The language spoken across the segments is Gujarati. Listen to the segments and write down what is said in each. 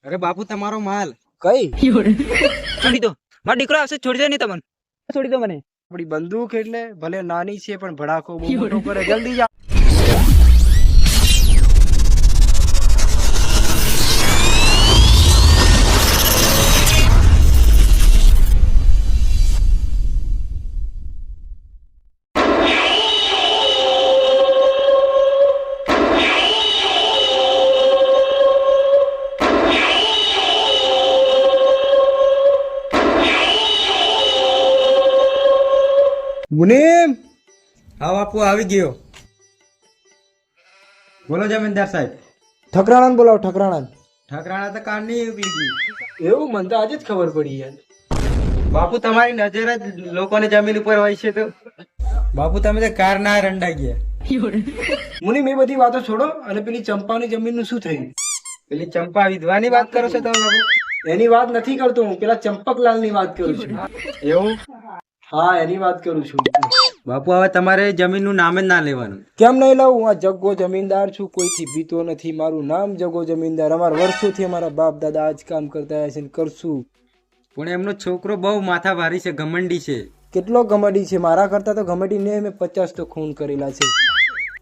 અરે બાપુ તમારો માલ કઈ છોડી દો, મારો દીકરો આવશે, છોડી દો નહીં તમને, છોડી દો મને. આપડી બંદૂક એટલે ભલે નાની છે પણ ભડાકો બહુ મોટો કરે. જલ્દી જા. મુનીમ, હા બાપુ આવી ગયો. બોલો જમીનદાર સાહેબ. ઠકરાણા બોલાવો. ઠકરાણા. ઠકરાણા તો કાર નહીં ઉકલી ગઈ. એવું મને તો આજે જ ખબર પડી યાર. બાપુ તમારી નજર જ લોકોને જમીન ઉપર હોય છે તો બાપુ તમે તો કાર ના રંડાઈ ગયા. મુનીમ, એ બધી વાતો છોડો અને પેલી ચંપાની જમીનનું શું થયું? પેલી ચંપા વિધવાની વાત કરો છો તમે બાપુ? એની વાત નથી કરતો હું, પેલા ચંપકલાલની વાત કરું છું. એવું? હા, એની વાત કરું છું. બાપુ હવે તમારે જમીનનું નામ જ ના લેવાનું. કેમ નહીં લઉં? હું આ જગ્ગો જમીનદાર છું, કોઈથી બીતો નથી. મારું નામ જગ્ગો જમીનદાર. અમારા વર્ષોથી અમારા બાપ દાદા આજ કામ કરતા આવ્યા છે ને કરશું. પણ એમનો છોકરો બહુ માથા ભારી છે, ઘમંડી છે. કેટલો ગમડી છે? મારા કરતા તો ગમડી ને મેં 50 તો ખૂન કરેલા છે.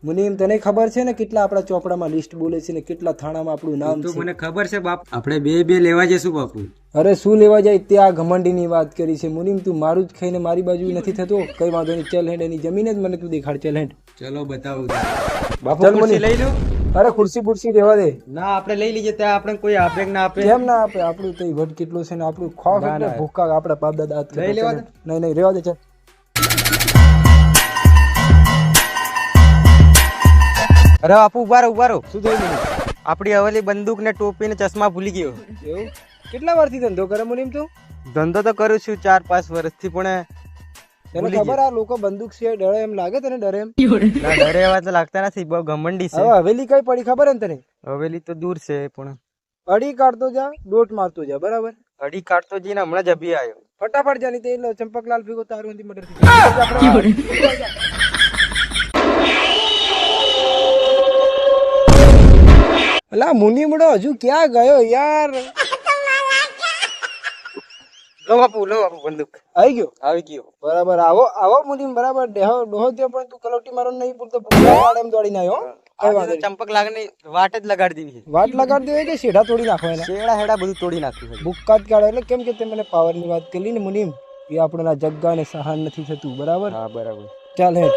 મુનીમ, તને ખબર છે ને કેટલા આપણા ચોપડામાં લિસ્ટ બોલે છે ને કેટલા થાણામાં આપણું નામ તો છે? મને ખબર છે બાપ. આપણે બે લેવા જઈશું બાપુ. અરે શું લેવા જાય તે? આ ઘમંડીની વાત કરી છે. મુનીમ, તું મારું જ ખાઈને મારી બાજુ નથી થતો. કઈ વાંધો નહીં, ચલ હેડ. એની જમીન જ મને તું દેખાડ. ચલ હેડ. ચલો બતાવું. બાપુ, ચાલ ખુરશી લઈ લો. અરે ખુરશી બુરશી રહેવા દે. ના આપણે લઈ લઈએ, ત્યાં આપણે કોઈ આપે કે ના આપે. કેમ ના આપે? આપણું તો વટ કેટલો છે ને આપણું ખોફ ના, એટલે ના. ભૂકા આપણા બાપ દાદા હાથ લઈ લેવા દે. નહીં નહીં, રહેવા દે. ચાલ. અરે બાપુ ઉભા રહો. શું થયું મુનીમ? આપણી હવેલી બંદૂક ને ટોપી ને ચશ્મા ભૂલી ગયો. એવું? કેટલા વારથી ધંધો કરે મુનીમ તું? ધંધો તો કરું છું 4-5 વર્ષથી, પણ તને ભૂલી ખબર આ લોકો બંદૂક સિવાય ડરે એમ લાગે? તને ડરે એમ? ના, ડરે એવા તો લાગતા નથી, બહુ ઘમંડી છે. હવે હવેલી કઈ પડી ખબર હે ને તને? હવેલી તો દૂર છે, પણ અડી કાઢતો જા, દોટ મારતો જા, બરાબર? અડી કાઢતો જઈને હમણાં જ અભી આવ્યો. ફટાફટ જાની તે એટલે ચંપકલાલ ભેગો તારું નથી મર્ડર થઈ જાય. અલા મુનીમડો હજુ ક્યાં ગયો યાર? લો બાપુ બંદૂક આવી ગયો? આવી ગયો. બરાબર. આવો આવો મુનીમ, બરાબર. ડોહો થયો પણ તું કલોટી મારો નહીં પૂરતો ભૂલા એમ દોડીને આવ્યો. કઈ વાંધો નહીં. ચંપક લાગની વાટ જ લગાડી દીધી છે. વાટ લગાડી દેવાય કે શેઢા તોડી નાખો એના? શેડા હેડા બધું તોડી નાખ્યું છે. બુક્કા જ કાઢો. એટલે કેમ કે તે મને પાવરની વાત કરી ને મુનીમ, એ આપણા જગ્ગાને સહન નથી થતું, બરાબર? હા બરાબર. ચાલ હેડ.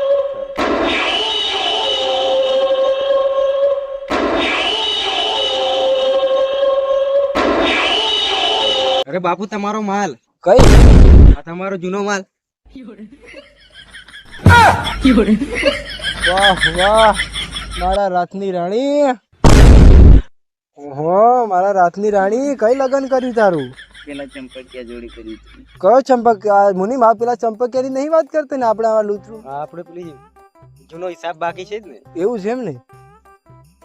અરે બાપુ તમારો માલ. કઈ? આ તમારો જૂનો માલ. વાહ વાહ, મારા રાતની રાણી. ઓહો, મારા રાતની રાણી. કઈ લગન કર્યું તારું? પેલા ચંપકિયા જોડી કરી હતી. કયો ચંપક? મુનીમ, આ પેલા ચંપકિયાની નહીં વાત કરતે ને આપણે આ લૂંટરું? હા, આપણે પેલી જૂનો હિસાબ બાકી છે જ ને. એવું છે એમ ને?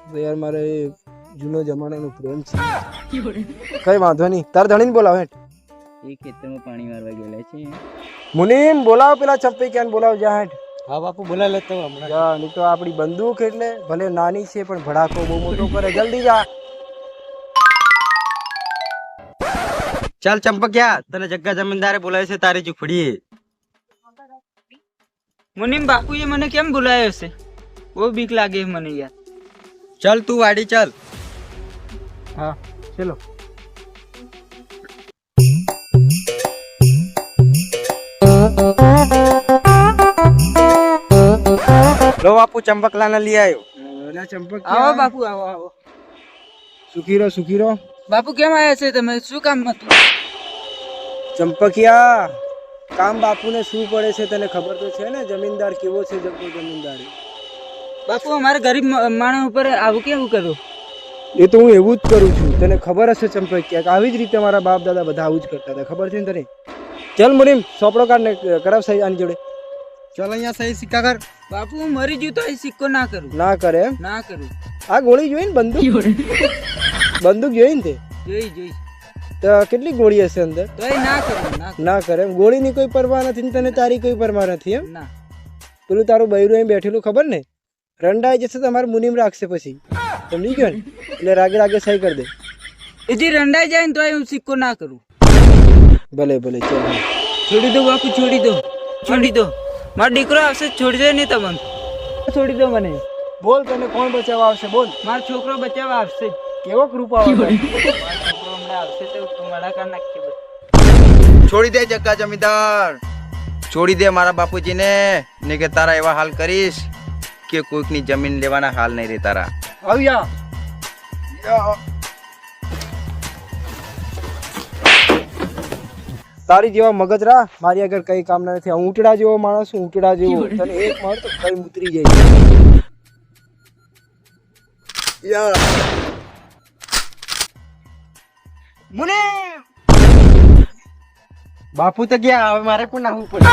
તો યાર મારે એ જૂનો જમાનાનો પ્રેમ છે. કઈ વાંધો નહીં, તાર ધણીને બોલાવ હેઠ. એ ખેતરમાં પાણી મારવા ગયેલા છે. મુનીમ, બોલાવ પેલા ચંપકિયાને બોલાવ. જા હેઠ. હા બાપુ બોલા લેતો હમણાં. જા, નહીં તો આપણી બંદૂક એટલે ભલે નાની છે પણ ભડાકો બહુ મોટો કરે. જલ્દી જા. ચાલ ચંપકિયા, તને જગ્ગા જમીનદારે બોલાવે છે તારી ઝૂંપડીએ. મુનીમ, બાપુએ મને કેમ બોલાયો છે? બહુ બીક લાગે મને યાર. ચાલ તું વાડી ચાલ. હા ચલો. લો બાપુ ચંપકલાને લઈ આવ્યો. આવો બાપુ, આવો. સુખી રહો, સુખી રહો. બાપુ કેમ આવ્યા છે તમે? શું કામ હતું? ચંપકિયા, કામ બાપુને શું પડે છે તને ખબર તો છે ને? જમીનદાર કેવો છે જગ્ગો જમીનદાર. બાપુ, અમારે ગરીબ માણસ ઉપર આવું કેવું કરો? એ તો હું એવું જ કરું છું, તને ખબર હશે ચંપકિયા. આવી જ રીતે મારા બાપ દાદા બધા આવું જ કરતા હતા, ખબર છે ને તને? ચલ મુનીમ, સોપડો કાઢને કરાવ સહી આની જોડે. ચાલ અહીંયા સહી સિક્કા કર. બાપુ, હું મરી જઉં તો એ સિક્કો ના કરું. ના કરે એમ? ના કરું. આ ગોળી જોઈ ને? બંદૂક જોઈ ને તે? જોઈ. તો કેટલી ગોળી હશે અંદર? તો એ ના કરું. ના કરે એમ? ગોળીની કોઈ પરવા નથી ને તને તારી કોઈ પરવા નથી એમ? ના. પેલું તારું બૈરું અહીં બેઠેલું ખબર ને? રંડાઈ જશે તમારે મુનીમ રાખશે પછી, સમજી ગયો ને? એટલે રાગે રાગે સહી કરી દે. એથી રંડાઈ જાય ને તો હું સિક્કો ના કરું. ભલે ભલે ચલ છોડી દો બાપુ, છોડી દો, છોડી દો. મારો દીકરો આવશે, છોડી દો નહીં તમને. છોડી દો મને. બોલ તને કોણ બચાવવા આવશે બોલ. મારો છોકરો બચાવવા આવશે. કેવો કૃપા આવે મારો છોકરો હમણાં આવશે તો મારા કાન નાખશે બધું. છોડી દે જગ્ગા જમીનદાર, છોડી દે મારા બાપુજીને, ને કે તારા એવા હાલ કરીશ કે કોઈકની જમીન લેવાના હાલ નહીં રે તારા. આવ્યા તારી જેવા મગજરા મારી આગળ કઈ કામ ના નથી. હું ઊંટડા જેવો માણસ છું, ઊંટડા જેવો. તને એક માર તો કઈ ઉતરી જાય. બાપુ તો ગયા, હવે મારે પણ નાહવું પડે.